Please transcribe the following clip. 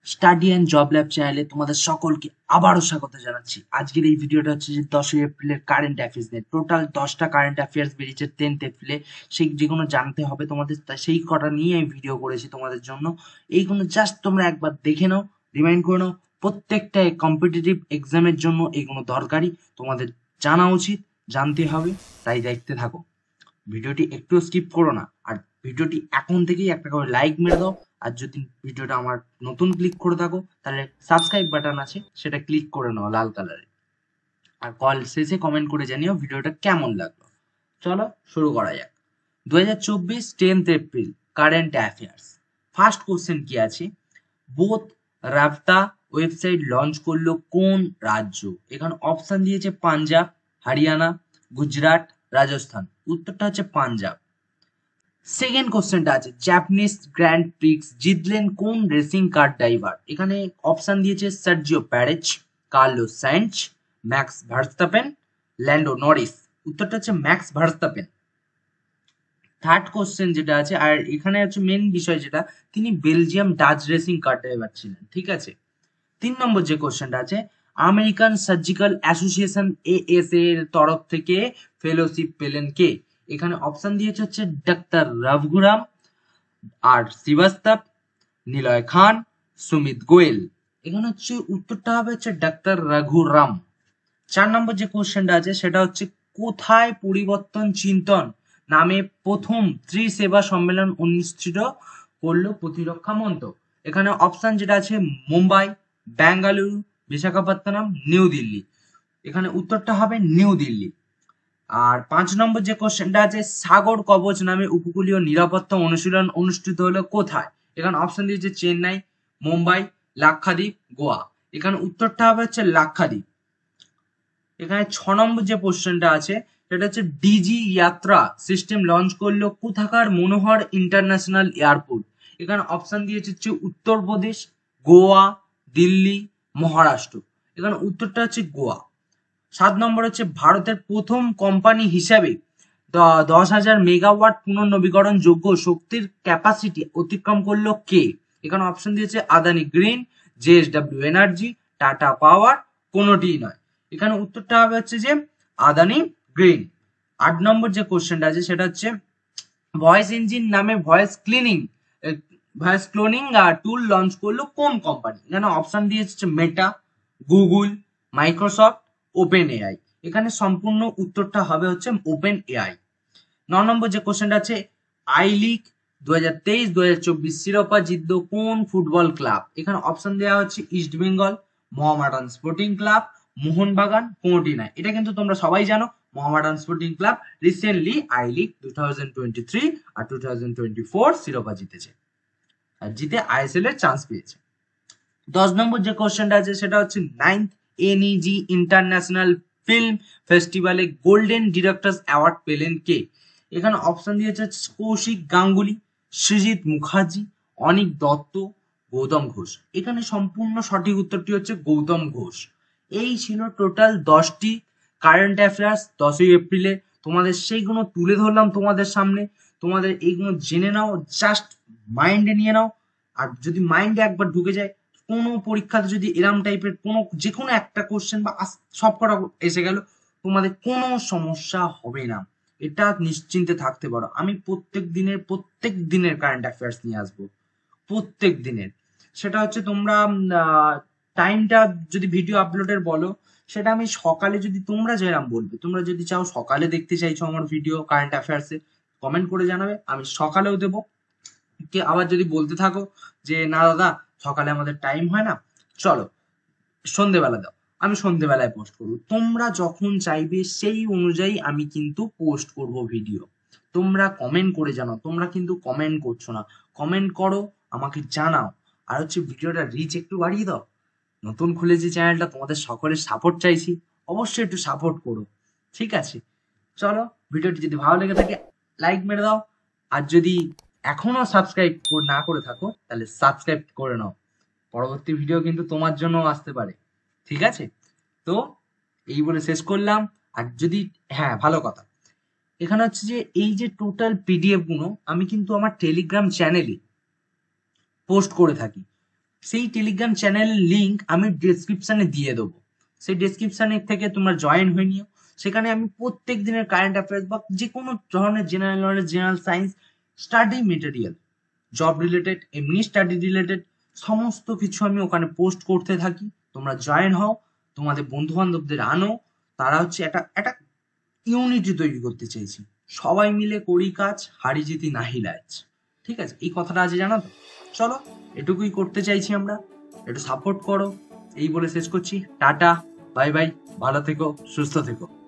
Study and job lab চ্যানেলে তোমাদের সকলকে আবারও স্বাগত জানাচ্ছি। আজকের এই ভিডিওটা হচ্ছে যে 10ই এপ্রিলের কারেন্ট অ্যাফেয়ার্স নিয়ে। টোটাল 10টা কারেন্ট অ্যাফেয়ার্স বেরিয়েছে 10th এপ্রিলে। সেই যেগুলো জানতে হবে তোমাদের, সেই কটা নিয়ে আমি ভিডিও করেছি তোমাদের জন্য। এইগুলো জাস্ট তোমরা একবার দেখে নাও, রিমাইন্ড করে নাও। প্রত্যেকটা কম্পিটিটিভ এক্সামের জন্য এইগুলো দরকারি, তোমাদের জানা উচিত, জানতে হবে। তাই দেখতে থাকো, ভিডিওটি একটু স্কিপ করো না। আর ভিডিওটি এখন থেকেই একটা করে লাইক মেরে দাও। আর যদি ভিডিওটা আমার নতুন ক্লিক করে থাকো, তাহলে সাবস্ক্রাইব বাটন আছে, সেটা ক্লিক করে নাও লাল কালারে। আর কল শেষে কমেন্ট করে জানিও ভিডিওটা কেমন লাগলো। চলো শুরু করা যাক। 2024 10th April current affairs. First question কি আছে? বোথ রাফতা ওয়েবসাইট লঞ্চ করলো কোন রাজ্য? এখানে অপশন দিয়েছে পাঞ্জাব, হরিয়ানা, গুজরাট, রাজস্থান। উত্তরটা হচ্ছে পাঞ্জাব। সেকেন্ড কোশ্চেনটা আছে, জাপানিজ গ্র্যান্ড প্রিক্স জিতলেন কোন রেসিং কার ড্রাইভার? এখানে অপশন দিয়েছে Sergio Perez, Carlos Sainz, Max Verstappen, Lando Norris. উত্তরটা হচ্ছে ম্যাক্স ভার্স্টাপেন। থার্ড কোশ্চেন যেটা আছে, আর এখানে হচ্ছে মেন বিষয় যেটা, তিনি Belgium Dutch racing car driver ছিলেন। ঠিক আছে। 3 নম্বর যে কোশ্চেনটা আছে, আমেরিকান সার্জিক্যাল অ্যাসোসিয়েশন এএস এর তরফ থেকে ফেলোশিপ পেলেন কে? এখানে অপশন দিয়েছে হচ্ছে ডাক্তার রঘুরাম আর শ্রীবাস্তব, নিলয় খান, সুমিত গোয়েল। এখানে হচ্ছে উত্তরটা হবে হচ্ছে ডাক্তার রঘুরাম। 4 নম্বর যে কোশ্চেনটা আছে সেটা হচ্ছে, কোথায় পরিবর্তন চিন্তন নামে প্রথম ত্রিসেবা সম্মেলন অনুষ্ঠিত করলো প্রতিরক্ষা মন্ত্রক? এখানে অপশন যেটা আছে মুম্বাই, বেঙ্গালুরু, বিশাখাপত্তনম, নিউ দিল্লি। এখানে উত্তরটা হবে নিউ দিল্লি। আর 5 নম্বর যে কোশ্চেনটা আছে, সাগর কবচ নামে উপকূলীয় নিরাপত্তা অনুশীলন অনুষ্ঠিত হলো কোথায়? এখানে অপশন দিয়েছে চেন্নাই, মুম্বাই, লাক্ষাদ্বীপ, গোয়া। এখানে উত্তরটা হবে হচ্ছে লাক্ষাদ্বীপ। এখানে 6 নম্বর যে কোশ্চেনটা আছে সেটা হচ্ছে, ডিজি যাত্রা সিস্টেম লঞ্চ করলো কোথাকার মনোহর ইন্টারন্যাশনাল এয়ারপোর্ট? এখানে অপশন দিয়েছে হচ্ছে উত্তরপ্রদেশ, গোয়া, দিল্লি, মহারাষ্ট্র। এখানে উত্তরটা হচ্ছে গোয়া। 7 নম্বর হচ্ছে, ভারতের প্রথম কোম্পানি হিসাবে 10,000 মেগাওয়াট পুনর্নবীকরণ যোগ্য শক্তির ক্যাপাসিটি অতিক্রম করলো কে? এখানে অপশন দিয়েছে Adani green, JSW energy, Tata power, কোনোটিই নয়। এখানে উত্তরটা হবে হচ্ছে যে আদানি গ্রিন। 8 নম্বর যে কোশ্চেনটা আছে সেটা হচ্ছে, ভয়েস ইঞ্জিন নামে ভয়েস ক্লোনিং টুল লঞ্চ করলো কোন কোম্পানি? এখানে অপশন দিয়েছে মেটা, গুগল, মাইক্রোসফট, ওপেন এআই। এখানে সম্পূর্ণ উত্তরটা হবে হচ্ছে ওপেন এআই। 9 নম্বর যে কোশ্চেনটা আছে, আই লিগ 2023-2024 শিরোপা জিতলো কোন ফুটবল ক্লাব? এখানে অপশন দেওয়া হচ্ছে east Bengal, Mohammedan sporting club, Mohun Bagan, কোনোটি নয়। এটা কিন্তু তোমরা সবাই জানো, Mohammedan sporting club recently I league 2023 আর 2024 শিরোপা জিতেছে, আর জিতে আইএসএল এর চান্স পেয়েছে। 10 নম্বর যে কোশ্চেনটা আছে সেটা হচ্ছে, 9th এনইজি ইন্টারন্যাশনাল ফিল্ম ফেস্টিভ্যালে গোল্ডেন ডিরেক্টরস অ্যাওয়ার্ড পেলেন কে? এখানে অপশন দিয়েছে কৌশিক গাঙ্গুলি, সৃজিত মুখার্জি, অনিক দত্ত, গৌতম ঘোষ। এখানে সম্পূর্ণ সঠিক উত্তরটি হচ্ছে গৌতম ঘোষ। এই ছিল টোটাল 10টি কারেন্ট অ্যাফেয়ার্স 10ই এপ্রিলে। তোমাদের সেইগুলো তুলে ধরলাম তোমাদের সামনে। তোমাদের এইগুলো জেনে নাও, জাস্ট মাইন্ডে নিয়ে নাও। আর যদি মাইন্ডে একবার ঢুকে যায়, কোনো পরীক্ষাতে যদি এরম টাইপের কোনো যে কোনো একটা কোশ্চেন বা সব কটা এসে গেল, তোমাদের কোনো সমস্যা হবে না, এটা নিশ্চিন্তে থাকতে পারো। আমি প্রত্যেক দিনের কারেন্ট অ্যাফেয়ার্স নিয়ে আসবো, প্রত্যেক দিনের। সেটা হচ্ছে তোমরা টাইমটা যদি ভিডিও আপলোডের বলো, সেটা আমি সকালে, যদি তোমরা যেরাম বলবে, তোমরা যদি চাও সকালে দেখতে চাইছো আমার ভিডিও কারেন্ট অ্যাফেয়ার্সে, কমেন্ট করে জানাবে, আমি সকালেও দেবো। কে আবার যদি বলতে থাকো যে না দাদা সকালে আমাদের টাইম হয় না, চলো সন্ধেবেলা দাও, আমি সন্ধেবেলায় পোস্ট করবো। তোমরা যখন চাইবে সেই অনুযায়ী আমি কিন্তু পোস্ট করব ভিডিও। তোমরা কমেন্ট করে জানাও, তোমরা কিন্তু কমেন্ট করছো না, কমেন্ট করো, আমাকে জানাও। আর হচ্ছে ভিডিওটা রিচ একটু বাড়িয়ে দাও। নতুন খুলেছি চ্যানেলটা, তোমাদের সকলের সাপোর্ট চাইছি, অবশ্যই একটু সাপোর্ট করো। ঠিক আছে, চলো, ভিডিওটি যদি ভালো লেগে থাকে লাইক মেরে দাও। আর যদি এখনো সাবস্ক্রাইব না করে থাকো, তাহলে সাবস্ক্রাইব করে নাও। পরবর্তী ভিডিও কিন্তু তোমার জন্য আসতে পারে। ঠিক আছে, তো এই বলে শেষ করলাম। আর যদি, হ্যাঁ ভালো কথা, এখানে হচ্ছে যে এই যে টোটাল পিডিএফ গুলো আমি কিন্তু আমার টেলিগ্রাম চ্যানেলে পোস্ট করে থাকি। সেই টেলিগ্রাম চ্যানেলের লিঙ্ক আমি ডেসক্রিপশনে দিয়ে দেবো। সেই ডেসক্রিপশনে থেকে তোমরা জয়েন হয়ে নিও। সেখানে আমি প্রত্যেক দিনের কারেন্ট অ্যাফেয়ার্স বা যে কোনো ধরনের general knowledge, general science, study material, job related, এমনি স্টাডি রিলেটেড সমস্ত কিছু আমি ওখানে পোস্ট করতে থাকি। তোমরা জয়েন হও, তোমাদের বন্ধু বান্ধবদের আনো। তারা হচ্ছে একটা একটা ইউনিটি তৈরি করতে চাইছি। সবাই মিলে করি কাজ, হারি জিতি নাহি লাজ। ঠিক আছে, এই কথাটা আজ জানো তো? চলো, এটুকুই করতে চাইছি আমরা, একটু সাপোর্ট করো। এই বলে শেষ করছি। টাটা, বাই বাই, ভালো থেকো, সুস্থ থেকো।